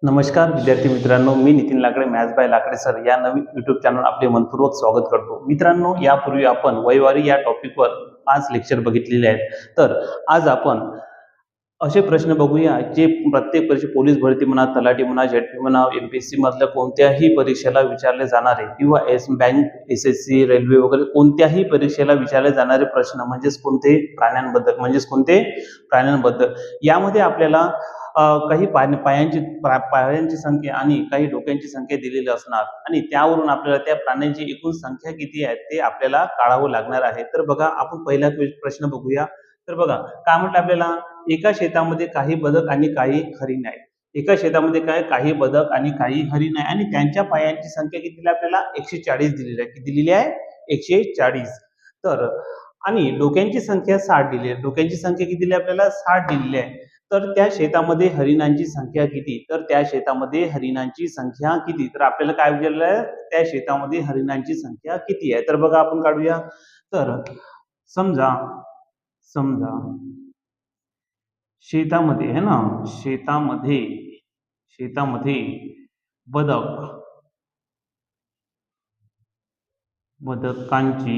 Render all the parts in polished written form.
नमस्कार विद्यार्थी मित्रांनो, मी नितीन लाकडे मॅथ्स बाय लाकडे सर या नवीन यूट्यूब चॅनल आपले मनपूर्वक स्वागत करतो. मित्रांनो, यापूर्वी आपण वयवारी या टॉपिकवर 5 लेक्चर बघितलेले आहेत. तर आज आपण असे प्रश्न बघूया जे प्रत्येक परीक्षा पोलीस भरती म्हणा, तलाठी म्हणा, झेडपी म्हणा, एमपीएससी मधल्या कोणत्याही परीक्षेला विचारले जाणारे किंवा बँक, एसएससी, रेल्वे वगैरे कोणत्याही परीक्षेला विचारले जाणारे प्रश्न म्हणजेच प्राण्यांबद्दल यामध्ये आपल्याला काही पायांची संख्या आणि काही डोक्यांची संख्या दिलेली असणार आणि त्यावरून आपल्याला त्या प्राण्यांची एकूण संख्या किती आहे ते आपल्याला काढावं लागणार आहे. तर बघा, आपण पहिला प्रश्न बघूया. तर बघा काय म्हटलं आपल्याला, एका शेतामध्ये काही बदक आणि काही हरिण आहेत. एका शेतामध्ये काही बदक आणि काही हरिण आहे आणि त्यांच्या पायांची संख्या किती दिली आपल्याला 140 दिलेली आहे. किती दिलेली आहे? 140. तर आणि डोक्यांची संख्या 60 दिली आहे. डोक्यांची संख्या किती दिली आपल्याला? 60 दिलेली आहे. तर त्या शेतामध्ये हरिणांची संख्या किती? तर त्या शेतामध्ये हरिणांची संख्या किती? तर आपल्याला काय विचारलं आहे? त्या शेतामध्ये हरिणांची संख्या किती आहे? तर बघा आपण काढूया. तर समजा शेतामध्ये है ना, शेतामध्ये बदकांची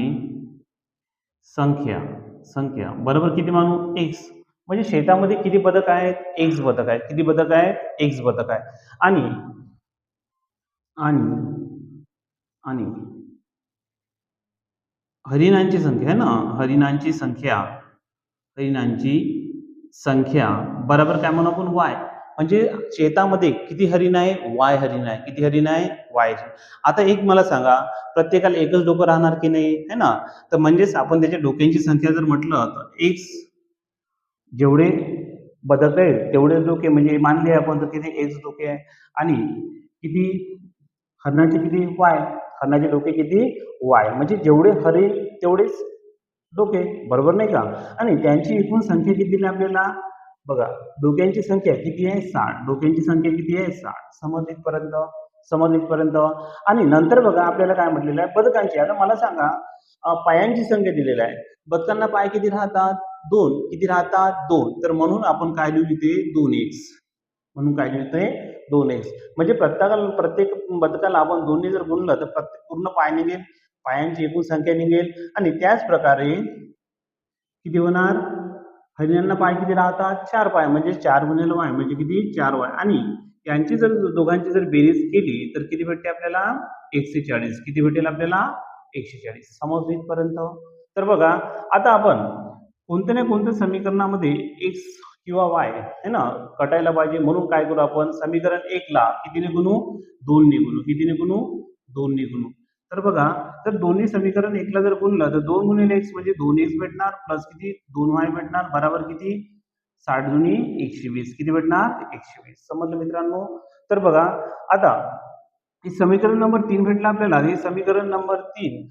संख्या बरोबर किती मानू? x. म्हणजे शेतामध्ये किती बदक आहेत? x बदक आहेत. किती बदक आहेत? x बदक आहे. आणि हरिणांची संख्या आहे ना, हरिणांची संख्या बरोबर काय म्हणू आपण? y. म्हणजे शेतामध्ये किती हरिण आहे? y हरिण आहे. किती हरिण आहे? y. आता एक मला सांगा, प्रत्येकाला एकच डोकं राहणार की नाही, है ना? तर म्हणजेच आपण त्याच्या डोक्यांची संख्या जर म्हटलं तर x जेवढे बदक आहे तेवढे डोके, म्हणजे मानले आपण तर किती x डोके आहे. आणि किती हरणाचे किती? y. हरणाचे डोके किती? y. म्हणजे जेवढे हरिण तेवढेच डोके, बरोबर नाही का? आणि त्यांची एकूण संख्या किती दिली आपल्याला? बघा, डोक्यांची संख्या किती आहे? 60. डोक्यांची संख्या किती आहे? 60. समजलीपर्यंत. आणि नंतर बघा आपल्याला काय म्हटलेलं आहे? बदकांची. आता मला सांगा, पायांची संख्या दिलेली आहे. बदकांना पाय किती राहतात? 2. किती राहतात? 2. तर म्हणून आपण काय लिहू इथे? 2x. म्हणून काय लिहितोय? 2x. म्हणजे प्रत्येक बदकाला आपण 2 ने जर गुणलं तर प्रत्येक पूर्ण पाय निघेल, पायांची एकूण संख्या निघेल. आणि त्याच प्रकारे किती होणार? हरिणांना पाय किती राहतात? 4 पाय. म्हणजे 4 गुणिले y म्हणजे किती? 4y. आणि यांची जर दोघांची जर बेरीज केली तर किती भेटते आपल्याला? 140. किती भेटेल आपल्याला? 140. समजलं इथपर्यंत? तर बघा, आता आपण कोणत्या ना कोणत्या समीकरणामध्ये x किंवा y है ना कटायला पाहिजे. म्हणून काय करू आपण? समीकरण 1 ला कितीने गुणू? 2 ने गुणू. कितीने गुणू? 2 ने गुणू. तर बघा, तर दोन्ही समीकरण 1 ला जर गुणलं तर 2 गुणिले x म्हणजे 2x भेटणार, प्लस किती? 2y भेटणार, बरोबर किती? 60 दुनी 120. किती भेटणार? 120. समजलं मित्रांनो? तर बघा, आता हे समीकरण नंबर 3 भेटलं आपल्याला. हे समीकरण नंबर 3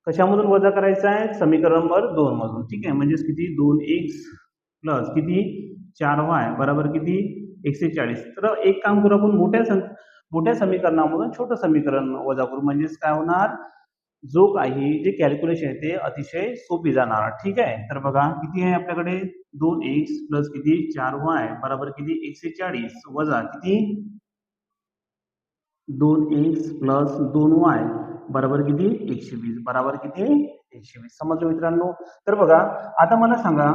कशामधून वजा करायचं आहे? समीकरण नंबर 2 मधून. ठीक आहे, म्हणजेच किती? 2x प्लस किती? 4y बरोबर किती? 140. तर एक काम करू आपण, मोठ्या समीकरणामधून छोटं समीकरण वजा करू. म्हणजेच काय होणार? जो काही जे कॅल्क्युलेशन आहे ते अतिशय सोपी जाणार. ठीक आहे, तर बघा किती आहे आपल्याकडे? 2x प्लस किती? 4y बरोबर किती? 140 वजा किती? 2x प्लस 2y बरोबर किती? 120. बरोबर किती? 120. समजलं मित्रांनो? तर बघा, आता मला सांगा,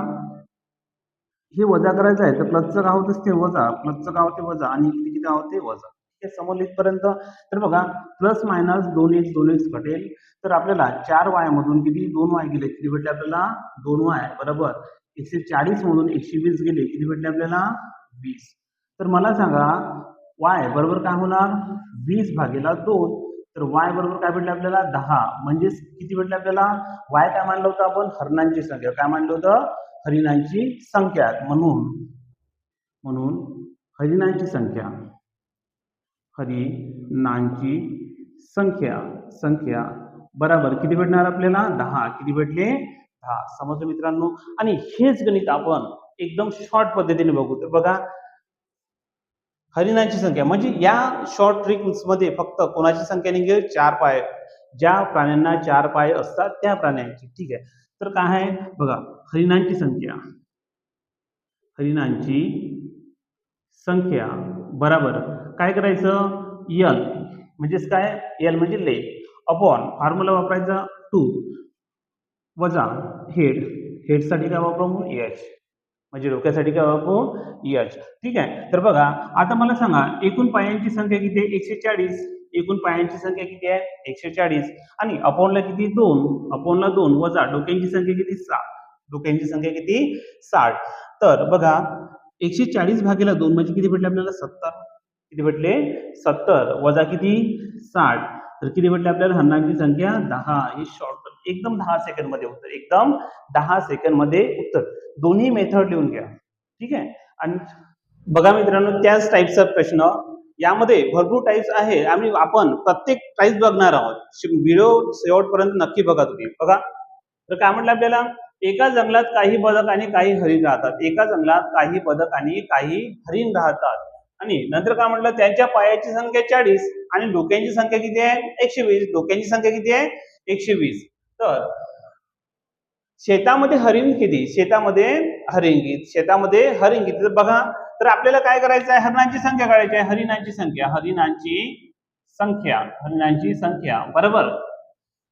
हे वजा करायचं आहे तर प्लसचं काय होतं? ते वजा, प्लसचं काय होते? वजा, आणि किती काय होते? वजा. हे समजलं इथपर्यंत? तर बघा, प्लस मायनस 2x घटेल. तर आपल्याला 4y मधून किती? 2y गेले, किती भेटले आपल्याला? 2y बरोबर 140 मधून 120 गेले, किती भेटले आपल्याला? 20. तर मला सांगा, y बरोबर काय होणार? 20 भागेला 2. तर y बरोबर काय भेटले आपल्याला? 10. म्हणजेच किती भेटले आपल्याला? y काय मानलं होतं आपण? हरणांची संख्या. काय मानलं होतं? हरिणांची संख्या. म्हणून हरिणांची संख्या बरोबर किती भेटणार आपल्याला? 10. किती भेटले? 10. समजलं मित्रांनो? आणि हेच गणित आपण एकदम शॉर्ट पद्धतीने बघू. तर बघा, हरिणांची संख्या म्हणजे या शॉर्ट ट्रिक्स मध्ये फक्त कोणाची संख्या निघेल? 4 पाय. ज्या प्राण्यांना 4 पाय असतात त्या प्राण्यांची. ठीक आहे, तर काय आहे बघा, हरिणांची संख्या बराबर काय करायचं यल म्हणजेच काय यल म्हणजे लेग अपॉन फॉर्म्युला वापरायचा 2 वजा हेड हेडसाठी काय वापरू एच म्हणजे डोक्यासाठी काय वापरू एच ठीक आहे. तर बघा आता मला सांगा एकूण पायांची संख्या किती आहे 140 एकूण पायांची संख्या किती आहे 140 आणि अपॉनला किती 2 अपॉनला 2 वजा डोक्यांची संख्या किती 60 डोक्यांची संख्या किती 60 तर बघा 140 भागीला 2 म्हणजे किती भेटले आपल्याला 70 किती भेटले 70 वजा किती 60 तर किती भेटले आपल्याला हरणांची संख्या 10 हे शॉर्ट एकदम 10 सेकंड मध्ये उत्तर एकदम 10 सेकंड मध्ये उत्तर दोन्ही मेथड लिहून घ्या ठीक आहे. आणि बघा मित्रांनो त्याच टाईपचा प्रश्न यामध्ये भरपूर टाईप्स आहे आणि आपण प्रत्येक टाईप बघणार आहोत व्हिडिओ शेवटपर्यंत नक्की बघा तुम्ही बघा. तर काय म्हटलं आपल्याला एका जंगलात काही बदक आणि काही हरिण राहतात एका जंगलात काही बदक आणि काही हरिण राहतात आणि नंतर काय म्हटलं त्यांच्या पायाची संख्या 40 आणि डोक्यांची संख्या किती आहे 120 डोक्यांची संख्या किती आहे 120 तर शेतामध्ये हरिण किती शेतामध्ये हरिण किती तर बघा तर आपल्याला काय करायचं आहे हरिणांची संख्या काढायची आहे हरिणांची संख्या बरोबर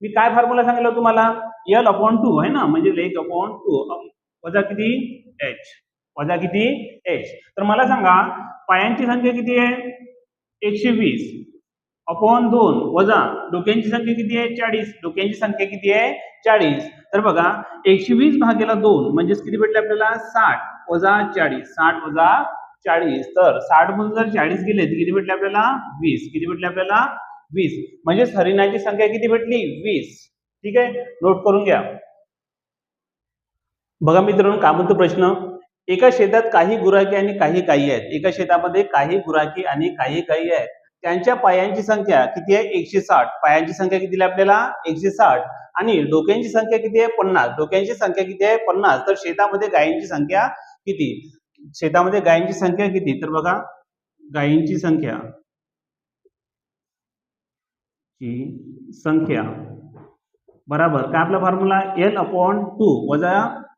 मी काय फॉर्म्युला सांगितलं तुम्हाला यल अपॉन 2 आहे ना म्हणजे लेग अपॉन 2 वजा किती एच तर मला सांगा पायांची संख्या किती आहे 120 अपॉन 2 वजा डोक्यांची संख्या किती आहे 40 डोक्यांची संख्या किती आहे 40 तर बघा 120 भागीला 2 म्हणजेच किती भेटले आपल्याला 60 वजा 40 तर 60 मधून जर 40 गेले तर किती भेटले आपल्याला 20 किती भेटले आपल्याला 20 म्हणजेच हरिणाची संख्या किती भेटली 20 ठीक आहे नोट करून घ्या. बघा मित्रांनो काय म्हणतो प्रश्न एका शेतात काही गुराखी आणि काही गायी आहेत एका शेतामध्ये काही गुराखी आणि काही गायी आहेत त्यांच्या पायांची संख्या किती आहे 160 पायांची संख्या किती आहे आपल्याला 160 आणि डोक्यांची संख्या किती आहे 50 डोक्यांची संख्या किती आहे 50 तर शेतामध्ये गायींची संख्या किती तर बघा गायींची संख्या बराबर काय आपला फॉर्म्युला एल अपॉन 2 वजा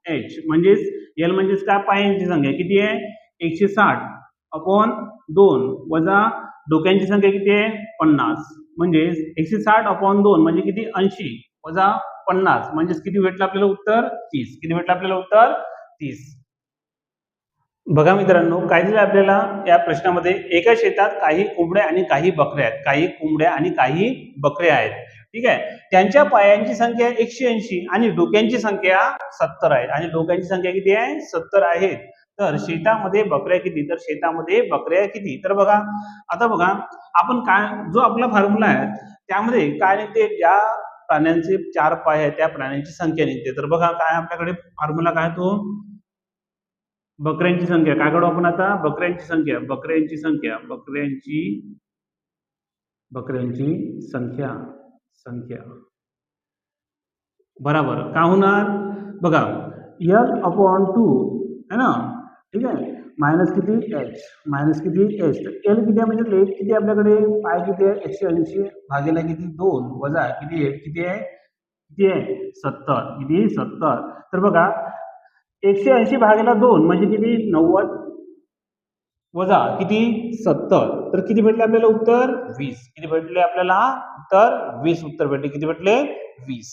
एच म्हणजेच एल म्हणजेच काय पायांची संख्या किती आहे 160 अपॉन 2 वजा डोक्यांची संख्या किती आहे 50 म्हणजे 160 अपॉन 2 म्हणजे किती 80 वजा 50 म्हणजेच किती भेटलं आपल्याला उत्तर 30 किती भेटलं आपल्याला उत्तर 30. बघा मित्रांनो काय दिलं आपल्याला या प्रश्नामध्ये एका शेतात काही कोंबड्या आणि काही बकऱ्या आहेत ठीक आहे त्यांच्या पायांची संख्या 180 आणि डोक्यांची संख्या 70 आहे आणि डोक्यांची संख्या किती आहे 70 आहेत तर शेतामध्ये बकऱ्या किती तर बघा आता बघा आपण काय जो आपला फॉर्म्युला आहे त्यामध्ये काय निघते ज्या प्राण्यांचे 4 पाय आहेत त्या प्राण्यांची संख्या निघते तर बघा काय आपल्याकडे फॉर्म्युला काय तो बकऱ्यांची संख्या काय काढू आपण आता बकऱ्यांची संख्या बराबर काय होणार बघा एल अपॉन 2 है ना ठीक आहे मायनस किती एच तर एल किती आहे म्हणजे लेग किती आपल्याकडे पाय किती आहे 180 भागीला किती 2 वजा किती आहे 70 तर बघा 180 भागीला 2 म्हणजे किती 90 वजा किती 70 तर किती भेटले आपल्याला उत्तर 20 किती भेटले आपल्याला उत्तर 20 उत्तर भेटले किती भेटले 20.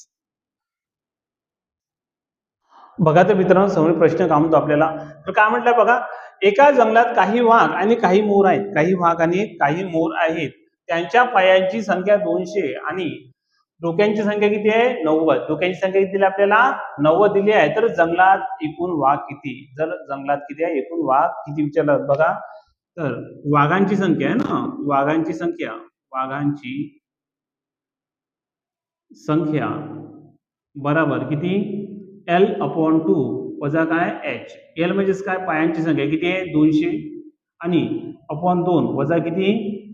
बघा तर मित्रांनो समोर प्रश्न काय म्हणतो आपल्याला तर काय म्हटलंय बघा एका जंगलात काही वाघ आणि काही मोर आहेत त्यांच्या पायांची संख्या 200 आणि डोक्यांची संख्या किती आहे 90 डोक्यांची संख्या किती दिली आपल्याला 90 दिली आहे तर जंगलात एकूण वाघ किती विचारलं बघा तर वाघांची संख्या आहे ना वाघांची संख्या बराबर किती एल अपॉन 2 वजा काय एच एल म्हणजेच काय पायांची संख्या किती आहे 200 आणि अपॉन 2 वजा किती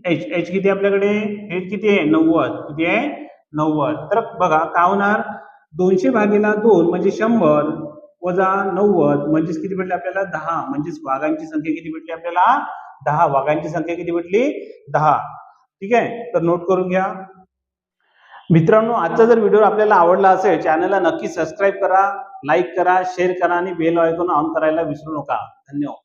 एच किती आपल्याकडे एच किती आहे 90 तर बघा काय होणार 200 भागीला 2 म्हणजे 100 वजा 90 म्हणजेच किती भेटले आपल्याला 10 म्हणजेच वाघांची संख्या किती भेटली आपल्याला 10 वाघांची संख्या किती भेटली 10 ठीक आहे तर नोट करून घ्या. मित्रांनो आजचा जर व्हिडिओ आपल्याला आवडला असेल चॅनलला नक्की सबस्क्राईब करा लाईक करा शेअर करा आणि बेल आयकॉन ऑन करायला विसरू नका. धन्यवाद.